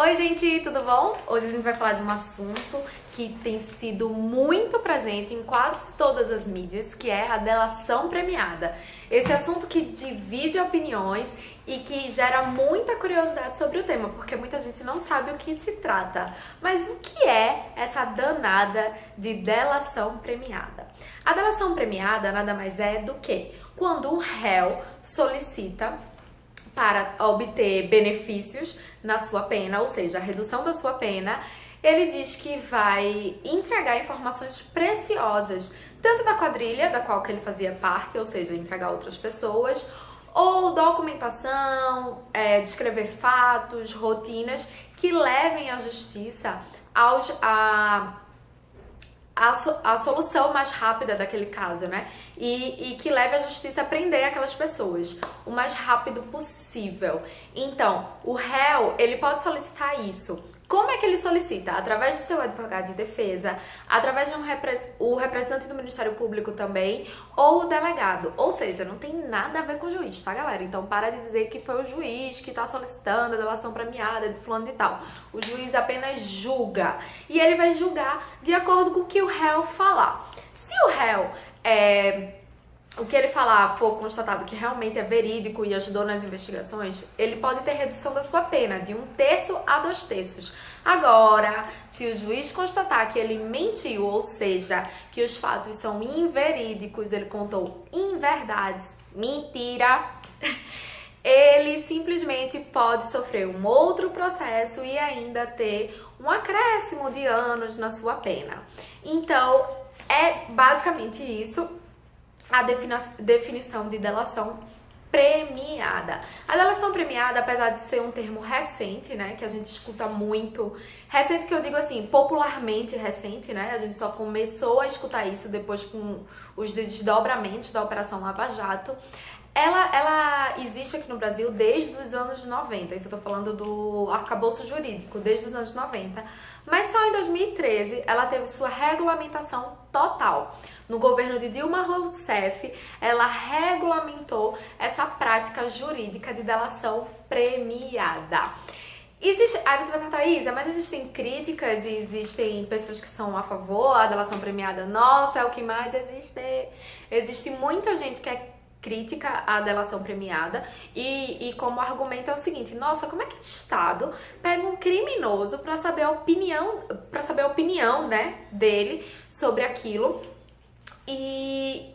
Oi gente, tudo bom? Hoje a gente vai falar de um assunto que tem sido muito presente em quase todas as mídias, que é a delação premiada. Esse assunto que divide opiniões e que gera muita curiosidade sobre o tema, porque muita gente não sabe o que se trata. Mas o que é essa danada de delação premiada? A delação premiada nada mais é do que quando um réu solicita para obter benefícios na sua pena, ou seja, a redução da sua pena, ele diz que vai entregar informações preciosas, tanto da quadrilha da qual que ele fazia parte, ou seja, entregar a outras pessoas, ou documentação, descrever fatos, rotinas que levem à justiça a solução mais rápida daquele caso, né? E que leve a justiça a prender aquelas pessoas o mais rápido possível. Então, o réu, ele pode solicitar isso. Como é que ele solicita? Através do seu advogado de defesa, através de o representante do Ministério Público também, ou o delegado. Ou seja, não tem nada a ver com o juiz, tá, galera? Então, para de dizer que foi o juiz que tá solicitando a delação premiada de fulano de tal. O juiz apenas julga. E ele vai julgar de acordo com o que o réu falar. Se o réu o que ele falar for constatado que realmente é verídico e ajudou nas investigações, ele pode ter redução da sua pena de 1/3 a 2/3. Agora, se o juiz constatar que ele mentiu, ou seja, que os fatos são inverídicos, ele contou inverdades, mentira, ele simplesmente pode sofrer um outro processo e ainda ter um acréscimo de anos na sua pena. Então, é basicamente isso a definição de delação premiada. A delação premiada, apesar de ser um termo recente, né, que a gente escuta muito, recente que eu digo assim, popularmente recente, né, a gente só começou a escutar isso depois com os desdobramentos da Operação Lava Jato, ela existe aqui no Brasil desde os anos 90, isso eu tô falando do arcabouço jurídico, desde os anos 90, mas só em 2013 ela teve sua regulamentação total. No governo de Dilma Rousseff, ela regulamentou essa prática jurídica de delação premiada. Aí você vai perguntar, Isa, mas existem críticas e existem pessoas que são a favor da delação premiada? Nossa, é o que mais existe. Existe muita gente que é crítica à delação premiada e como argumento é o seguinte: nossa, como é que o Estado pega um criminoso para saber a opinião, né, dele sobre aquilo, e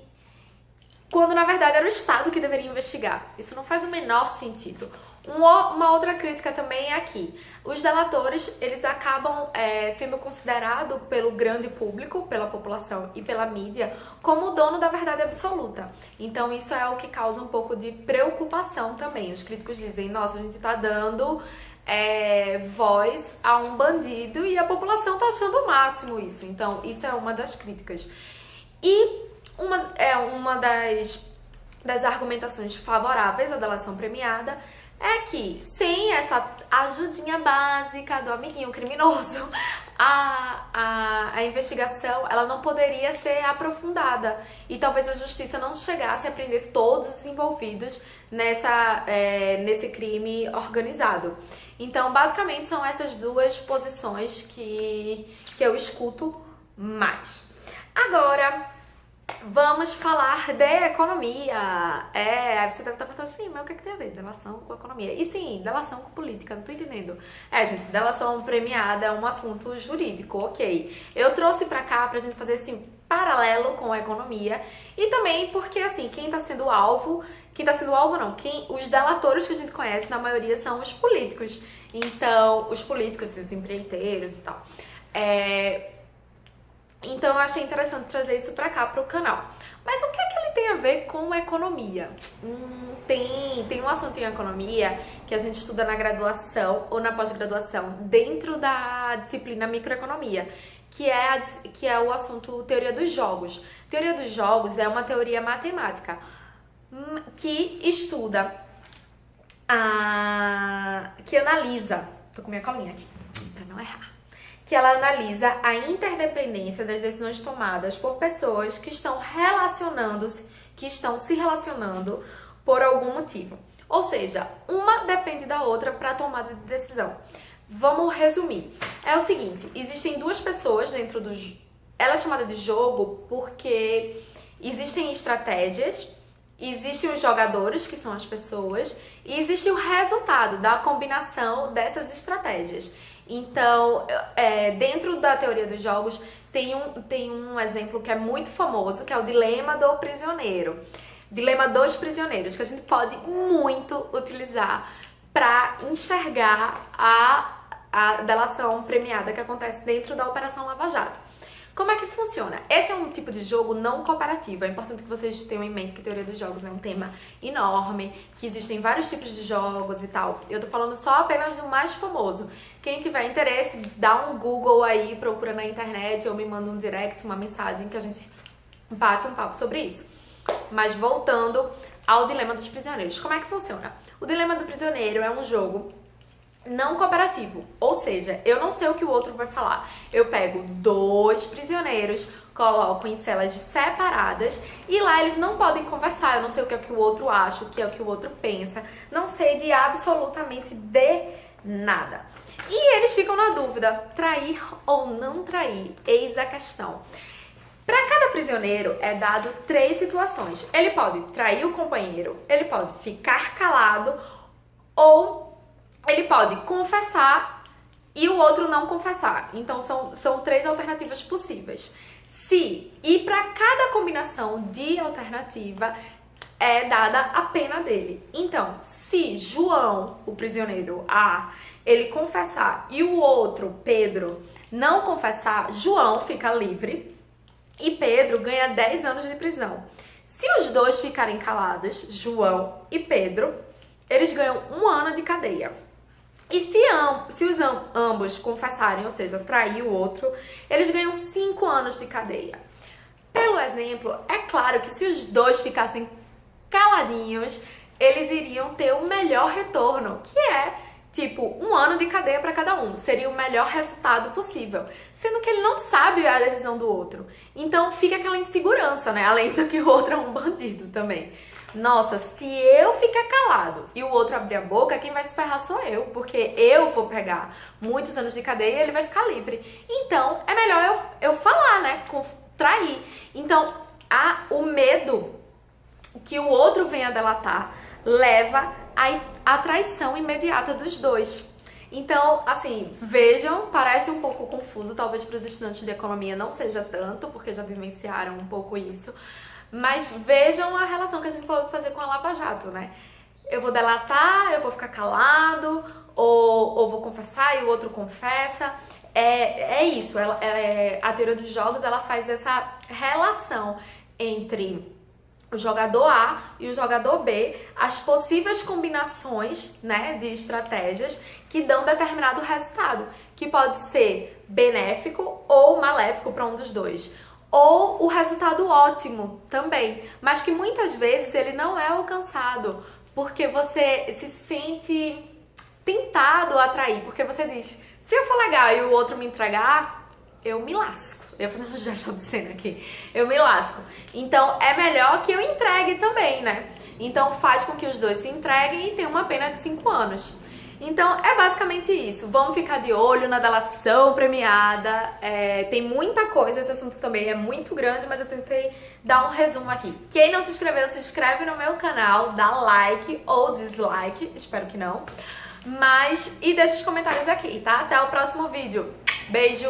quando na verdade era o Estado que deveria investigar? Isso não faz o menor sentido. Uma outra crítica também é aqui: os delatores, eles acabam sendo considerados pelo grande público, pela população e pela mídia, como o dono da verdade absoluta. Então isso é o que causa um pouco de preocupação também. Os críticos dizem, nossa, a gente tá dando voz a um bandido e a população tá achando o máximo isso. Então isso é uma das críticas. E uma das argumentações favoráveis à delação premiada é que, sem essa ajudinha básica do amiguinho criminoso, a investigação ela não poderia ser aprofundada e talvez a justiça não chegasse a prender todos os envolvidos nesse crime organizado. Então, basicamente, são essas duas posições que eu escuto mais. Agora, vamos falar de economia. Aí você deve estar perguntando assim, mas o que é que tem a ver delação com economia? E sim, delação com política, não tô entendendo. Gente, delação premiada é um assunto jurídico, ok. Eu trouxe pra cá pra gente fazer assim, paralelo com a economia, e também porque assim, quem tá sendo alvo não, os delatores que a gente conhece, na maioria, são os políticos. Então, os políticos, os empreiteiros e tal. Então eu achei interessante trazer isso pra cá, pro canal. Mas o que é que ele tem a ver com economia? Tem um assunto em economia que a gente estuda na graduação ou na pós-graduação, dentro da disciplina microeconomia, que é o assunto teoria dos jogos. Teoria dos jogos é uma teoria matemática que estuda, que analisa, tô com minha colinha aqui, pra não errar, que ela analisa a interdependência das decisões tomadas por pessoas que estão se relacionando por algum motivo. Ou seja, uma depende da outra para a tomada de decisão. Vamos resumir. É o seguinte, existem duas pessoas dentro do... Ela é chamada de jogo porque existem estratégias, existem os jogadores, que são as pessoas, e existe o resultado da combinação dessas estratégias. Então, dentro da teoria dos jogos, tem um exemplo que é muito famoso, que é o dilema do prisioneiro. Dilema dos prisioneiros, que a gente pode muito utilizar para enxergar a delação premiada que acontece dentro da Operação Lava Jato. Como é que funciona? Esse é um tipo de jogo não cooperativo. É importante que vocês tenham em mente que a teoria dos jogos é um tema enorme, que existem vários tipos de jogos e tal. Eu tô falando só apenas do mais famoso. Quem tiver interesse, dá um Google aí, procura na internet ou me manda um direct, uma mensagem que a gente bate um papo sobre isso. Mas voltando ao dilema dos prisioneiros. Como é que funciona? O dilema do prisioneiro é um jogo não cooperativo, ou seja, eu não sei o que o outro vai falar. Eu pego dois prisioneiros, coloco em celas separadas e lá eles não podem conversar. Eu não sei o que é que o outro acha, o que é que o outro pensa, não sei de absolutamente de nada. E eles ficam na dúvida, trair ou não trair, eis a questão. Para cada prisioneiro é dado 3 situações. Ele pode trair o companheiro, ele pode ficar calado ou ele pode confessar e o outro não confessar. Então, são 3 alternativas possíveis. E para cada combinação de alternativa é dada a pena dele. Então, se João, o prisioneiro A, ele confessar e o outro, Pedro, não confessar, João fica livre e Pedro ganha 10 anos de prisão. Se os dois ficarem calados, João e Pedro, eles ganham 1 ano de cadeia. E se os ambos confessarem, ou seja, trair o outro, eles ganham 5 anos de cadeia. Pelo exemplo, é claro que se os dois ficassem caladinhos, eles iriam ter o melhor retorno, que é tipo 1 ano de cadeia para cada um. Seria o melhor resultado possível. Sendo que ele não sabe a decisão do outro. Então fica aquela insegurança, né? Além do que o outro é um bandido também. Nossa, se eu ficar calado e o outro abrir a boca, quem vai se ferrar sou eu, porque eu vou pegar muitos anos de cadeia e ele vai ficar livre. Então, é melhor eu falar, né? Trair. Então, o medo que o outro venha delatar leva à traição imediata dos dois. Então, assim, vejam, parece um pouco confuso, talvez para os estudantes de economia não seja tanto, porque já vivenciaram um pouco isso. Mas vejam a relação que a gente pode fazer com a Lava Jato, né? Eu vou delatar, eu vou ficar calado, ou vou confessar e o outro confessa. É isso, a teoria dos jogos, ela faz essa relação entre o jogador A e o jogador B, as possíveis combinações, né, de estratégias que dão determinado resultado, que pode ser benéfico ou maléfico para um dos dois. Ou o resultado ótimo também, mas que muitas vezes ele não é alcançado, porque você se sente tentado a atrair, porque você diz, se eu for legal e o outro me entregar, eu me lasco. Eu ia fazer um gesto obsceno aqui. Eu me lasco. Então, é melhor que eu entregue também, né? Então, faz com que os dois se entreguem e tenham uma pena de 5 anos. Então, é basicamente isso. Vamos ficar de olho na delação premiada. Tem muita coisa, esse assunto também é muito grande, mas eu tentei dar um resumo aqui. Quem não se inscreveu, se inscreve no meu canal, dá like ou dislike, espero que não. E deixa os comentários aqui, tá? Até o próximo vídeo. Beijo!